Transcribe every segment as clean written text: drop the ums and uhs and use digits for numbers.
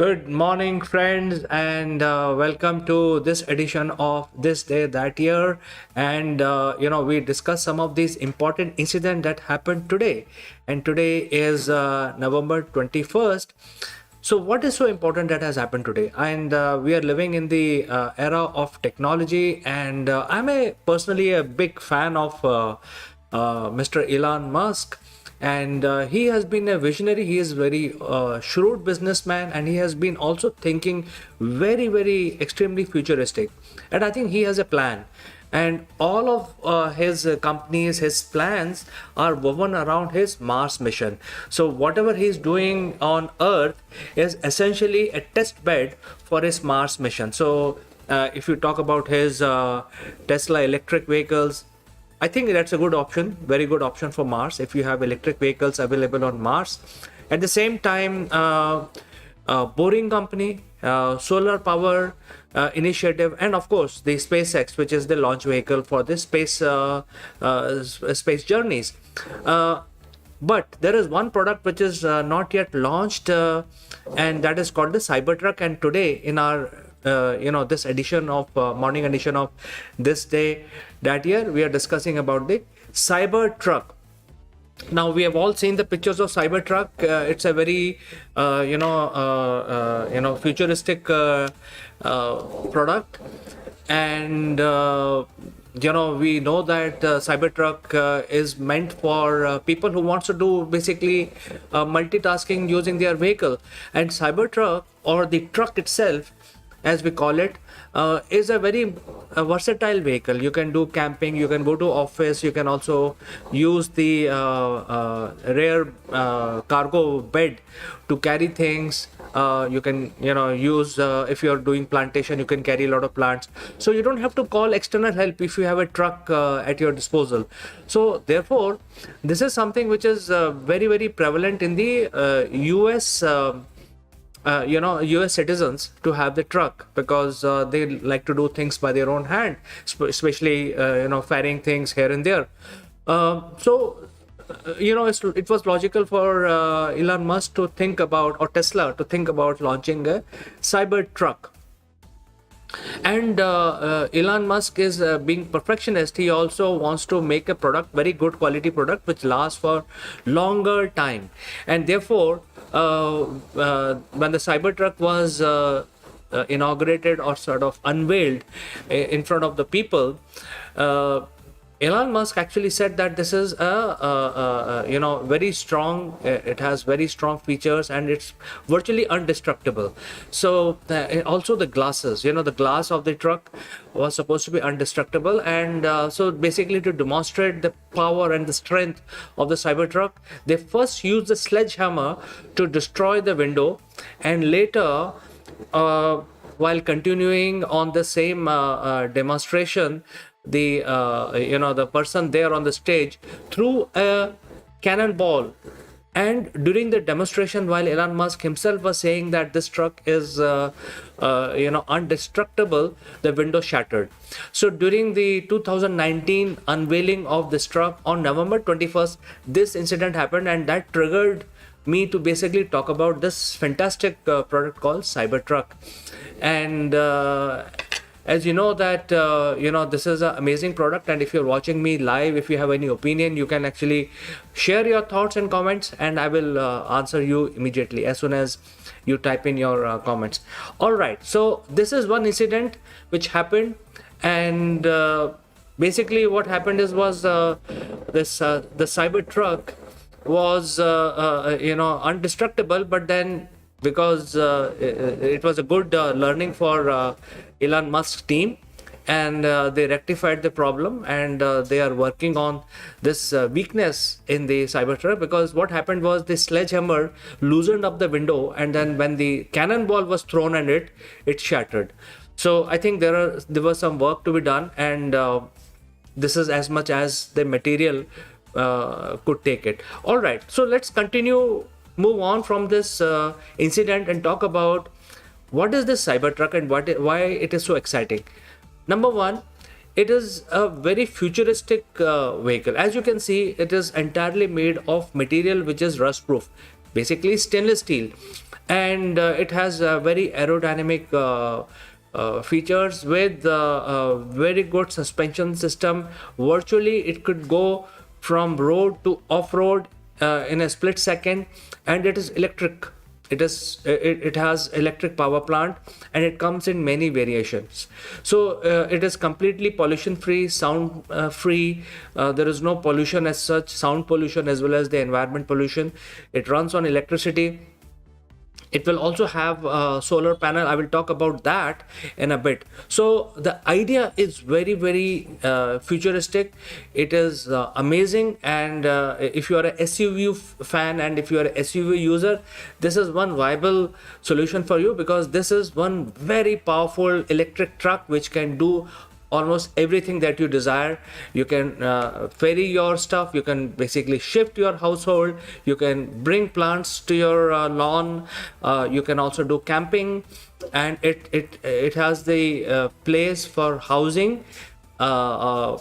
Good morning, friends, and welcome to this edition of This Day That Year. And we discuss some of these important incidents that happened today. And today is November 21st. So, what is so important that has happened today? And we are living in the era of technology, and personally a big fan of Mr. Elon Musk, and he has been a visionary. He is very shrewd businessman, and he has been also thinking very extremely futuristic, and I think he has a plan, and all of his companies, his plans are woven around his Mars mission. So whatever he's doing on Earth is essentially a test bed for his Mars mission. So if you talk about his Tesla electric vehicles, I think that's a good option, very good option for Mars if you have electric vehicles available on Mars. At the same time, boring company, solar power initiative, and of course the SpaceX, which is the launch vehicle for the space journeys. But there is one product which is not yet launched, and that is called the Cybertruck. And today, in our this edition of morning edition of This Day That Year, we are discussing about the Cybertruck. Now we have all seen the pictures of Cybertruck. It's a very futuristic product, and we know that Cybertruck is meant for people who wants to do basically multitasking using their vehicle. And Cybertruck, or the truck itself, as we call it, is a very versatile vehicle. You can do camping, you can go to office, you can also use the rear cargo bed to carry things. You can use, if you're doing plantation, you can carry a lot of plants. So you don't have to call external help if you have a truck at your disposal. So therefore, this is something which is very prevalent in the US US citizens to have the truck, because they like to do things by their own hand, especially ferrying things here and there. It was logical for Elon Musk to think about, or Tesla to think about, launching a Cybertruck. And Elon Musk is being perfectionist. He also wants to make a product, very good quality product, which lasts for longer time. And therefore, when the Cybertruck was inaugurated or sort of unveiled in front of the people, Elon Musk actually said that this is very strong. It has very strong features, and it's virtually indestructible. So also the glasses, the glass of the truck was supposed to be indestructible. And so basically, to demonstrate the power and the strength of the Cybertruck, they first used the sledgehammer to destroy the window, and later, while continuing on the same demonstration, the person there on the stage threw a cannonball. And during the demonstration, while Elon Musk himself was saying that this truck is indestructible, the window shattered. So during the 2019 unveiling of this truck on November 21st, this incident happened, and that triggered me to basically talk about this fantastic product called Cybertruck. And as you know that this is an amazing product, and if you're watching me live, if you have any opinion, you can actually share your thoughts and comments, and I will answer you immediately as soon as you type in your comments. All right, so this is one incident which happened, and basically what happened was the Cybertruck was indestructible, but then, because it was a good learning for Elon Musk's team, and they rectified the problem, and they are working on this weakness in the Cybertruck, because what happened was the sledgehammer loosened up the window, and then when the cannonball was thrown at it, it shattered. So I think there was some work to be done, and this is as much as the material could take it. All right, so let's move on from this incident and talk about what is this Cybertruck and why it is so exciting. Number one, it is a very futuristic vehicle. As you can see, it is entirely made of material which is rust proof, basically stainless steel. and it has very aerodynamic features with very good suspension system. Virtually it could go from road to off-road in a split second, and it is electric. It has electric power plant, and it comes in many variations. So it is completely pollution free, sound free. There is no pollution as such, sound pollution as well as the environment pollution. It runs on electricity. It will also have a solar panel. I will talk about that in a bit. So the idea is very, very futuristic. It is amazing, and if you are a SUV fan and if you are a SUV user, this is one viable solution for you, because this is one very powerful electric truck which can do almost everything that you desire. You can ferry your stuff, you can basically shift your household, you can bring plants to your lawn, you can also do camping, and it has the place for housing, or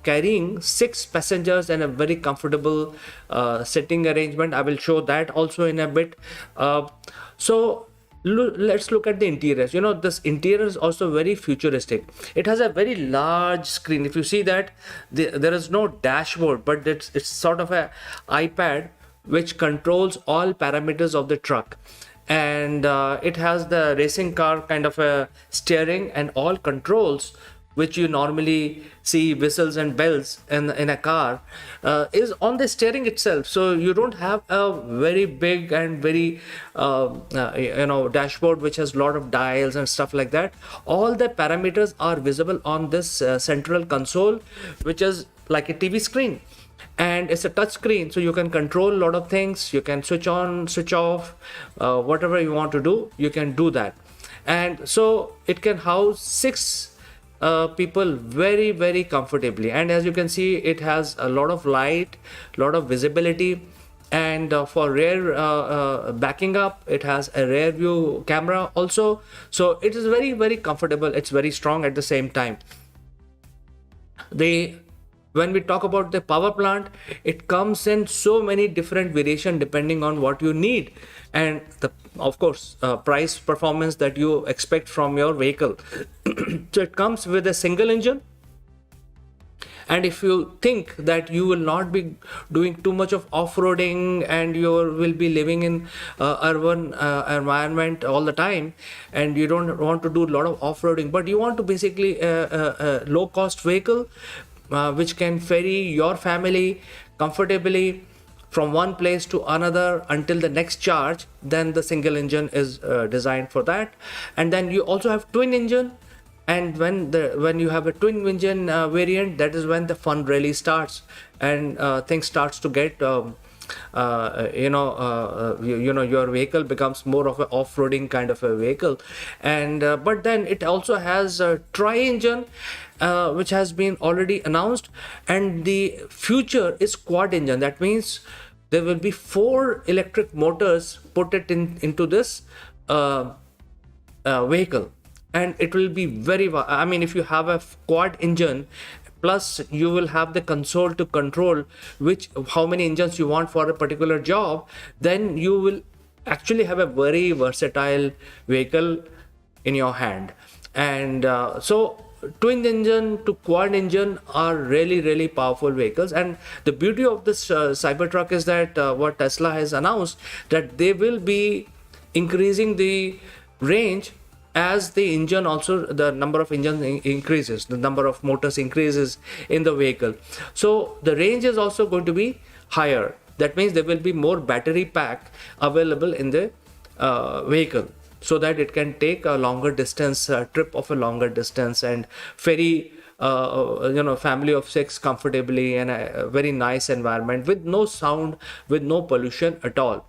carrying 6 passengers in a very comfortable sitting arrangement. I will show that also in a bit. So let's look at the interiors. This interior is also very futuristic. It has a very large screen. If you see that, there is no dashboard, but it's sort of a iPad which controls all parameters of the truck, and it has the racing car kind of a steering, and all controls which you normally see, whistles and bells in a car, is on the steering itself. So you don't have a very big and very dashboard which has a lot of dials and stuff like that. All the parameters are visible on this central console, which is like a TV screen, and it's a touch screen, so you can control a lot of things. You can switch on, switch off, whatever you want to do, you can do that. And so it can house 6 people very, very comfortably. And as you can see, it has a lot of light, lot of visibility, and for rear backing up, it has a rear view camera also. So it is very, very comfortable. It's very strong at the same time. When we talk about the power plant, it comes in so many different variation depending on what you need, and of course price performance that you expect from your vehicle. So it comes with a single engine, and if you think that you will not be doing too much of off-roading and you will be living in urban environment all the time, and you don't want to do a lot of off-roading, but you want to basically a low-cost vehicle which can ferry your family comfortably from one place to another until the next charge, then the single engine is designed for that. And then you also have twin engine, and when you have a twin engine variant, that is when the fun really starts, and things starts to get your vehicle becomes more of an off-roading kind of a vehicle. And but then it also has a tri-engine which has been already announced, and the future is quad engine. That means there will be 4 electric motors put into this vehicle, and it will be very, I mean, if you have a quad engine, plus you will have the console to control how many engines you want for a particular job, then you will actually have a very versatile vehicle in your hand. And so twin engine to quad engine are really, really powerful vehicles. And the beauty of this Cybertruck is that what Tesla has announced, that they will be increasing the range as the engine, also the number of engines increases, the number of motors increases in the vehicle. So the range is also going to be higher. That means there will be more battery pack available in the vehicle, so that it can take a longer distance, trip of a longer distance, and ferry family of 6 comfortably in a very nice environment with no sound, with no pollution at all.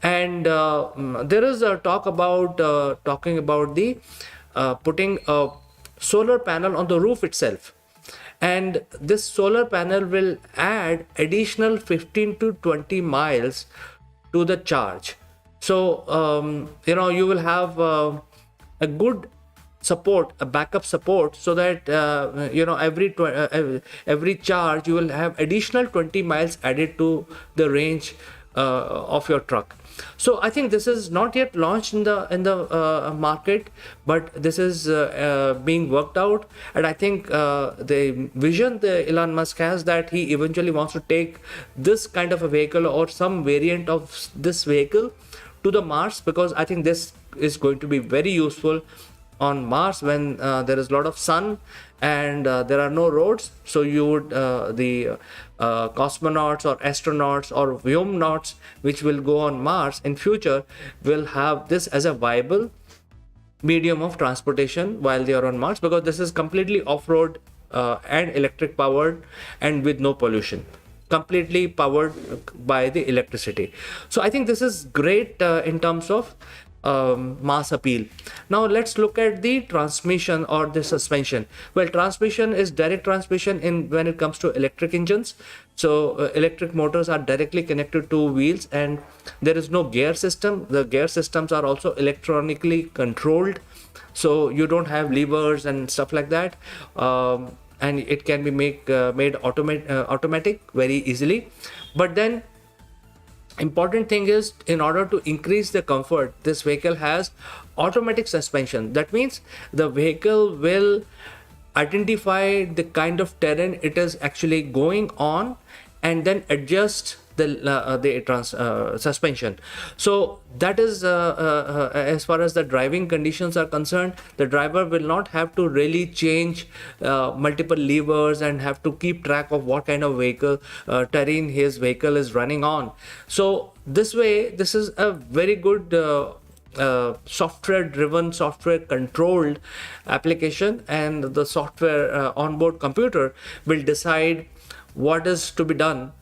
And there is a talk about talking about the putting a solar panel on the roof itself, and this solar panel will add additional 15 to 20 miles to the charge. So you will have a good support, a backup support, so that every charge you will have additional 20 miles added to the range of your truck. So I think this is not yet launched in the market, but this is being worked out. And I think the vision the Elon Musk has, that he eventually wants to take this kind of a vehicle or some variant of this vehicle to the Mars, because I think this is going to be very useful on Mars when there is a lot of sun and there are no roads. So you would the cosmonauts or astronauts or vyomonauts which will go on Mars in future will have this as a viable medium of transportation while they are on Mars, because this is completely off-road and electric powered and with no pollution, completely powered by the electricity. So I think this is great in terms of mass appeal. Now let's look at the transmission or the suspension. Well, transmission is direct transmission in when it comes to electric engines. So electric motors are directly connected to wheels, and there is no gear system. The gear systems are also electronically controlled, so you don't have levers and stuff like that. And it can be made automatic very easily. But then important thing is, in order to increase the comfort, this vehicle has automatic suspension. That means the vehicle will identify the kind of terrain it is actually going on and then adjust the suspension. So that is as far as the driving conditions are concerned, the driver will not have to really change multiple levers and have to keep track of what kind of vehicle terrain his vehicle is running on. So this way, this is a very good software driven, software controlled application, and the software onboard computer will decide what is to be done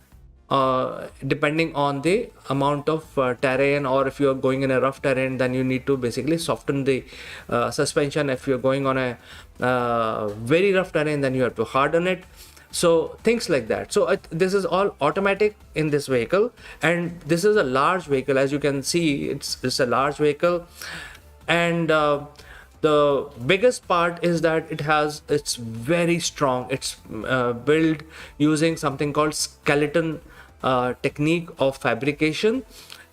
depending on the amount of terrain. Or if you're going in a rough terrain, then you need to basically soften the suspension. If you're going on a very rough terrain, then you have to harden it. So things like that. So this is all automatic in this vehicle, and this is a large vehicle. As you can see, it's a large vehicle, and the biggest part is that it's very strong. It's built using something called skeleton technique of fabrication,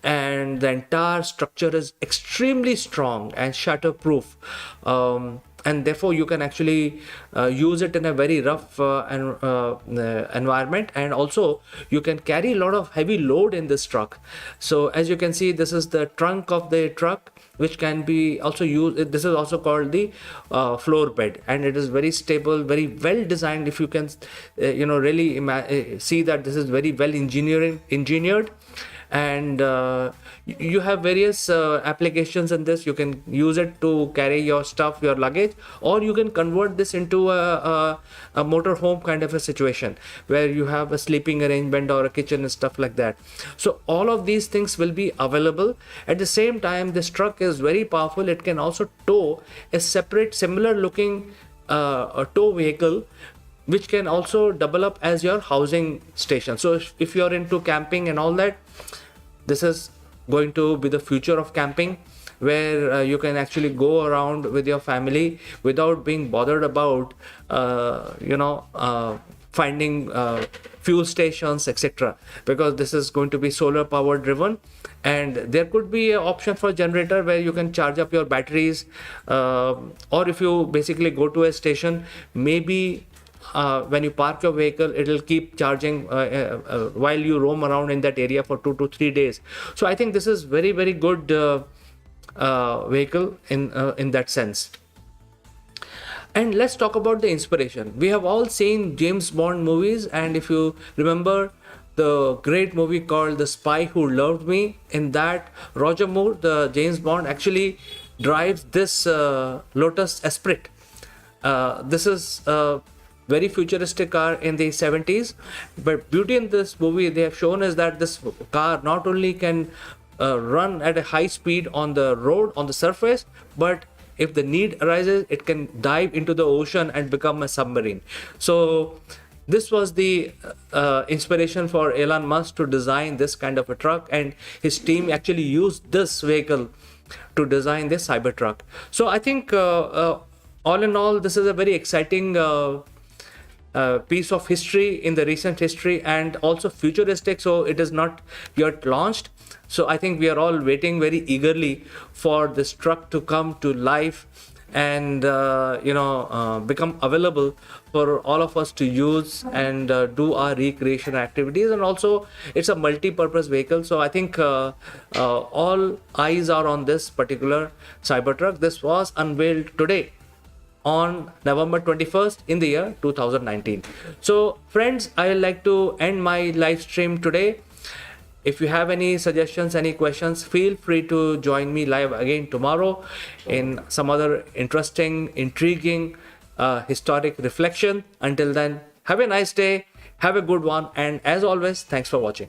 and the entire structure is extremely strong and shatterproof. And therefore you can actually use it in a very rough environment, and also you can carry a lot of heavy load in this truck. So as you can see, this is the trunk of the truck, which can be also used. This is also called the floor bed, and it is very stable, very well designed. If you can really see that this is very well engineered. And you have various applications in this. You can use it to carry your stuff, your luggage, or you can convert this into a motorhome kind of a situation where you have a sleeping arrangement or a kitchen and stuff like that. So all of these things will be available. At the same time, this truck is very powerful. It can also tow a separate similar looking tow vehicle, which can also double up as your housing station. So if you're into camping and all that, this is going to be the future of camping, where you can actually go around with your family without being bothered about finding fuel stations, etc., because this is going to be solar power driven. And there could be an option for generator where you can charge up your batteries, or if you basically go to a station, maybe when you park your vehicle, it will keep charging while you roam around in that area for 2 to 3 days. So I think this is very, very good vehicle in that sense. And let's talk about the inspiration. We have all seen James Bond movies, and if you remember the great movie called The Spy Who Loved Me, in that Roger Moore, the James Bond, actually drives this Lotus Esprit. This is very futuristic car in the 70s, but beauty in this movie they have shown is that this car not only can run at a high speed on the road, on the surface, but if the need arises, it can dive into the ocean and become a submarine. So this was the inspiration for Elon Musk to design this kind of a truck, and his team actually used this vehicle to design this Cybertruck. So I think all in all, this is a very exciting piece of history in the recent history, and also futuristic, so it is not yet launched. So I think we are all waiting very eagerly for this truck to come to life and become available for all of us to use and do our recreation activities. And also it's a multi-purpose vehicle, so I think all eyes are on this particular Cybertruck. This was unveiled today on November 21st in the year 2019. So friends, I would like to end my live stream today. If you have any suggestions, any questions, feel free to join me live again tomorrow in some other interesting, intriguing, historic reflection. Until then, have a nice day, have a good one, and as always, thanks for watching.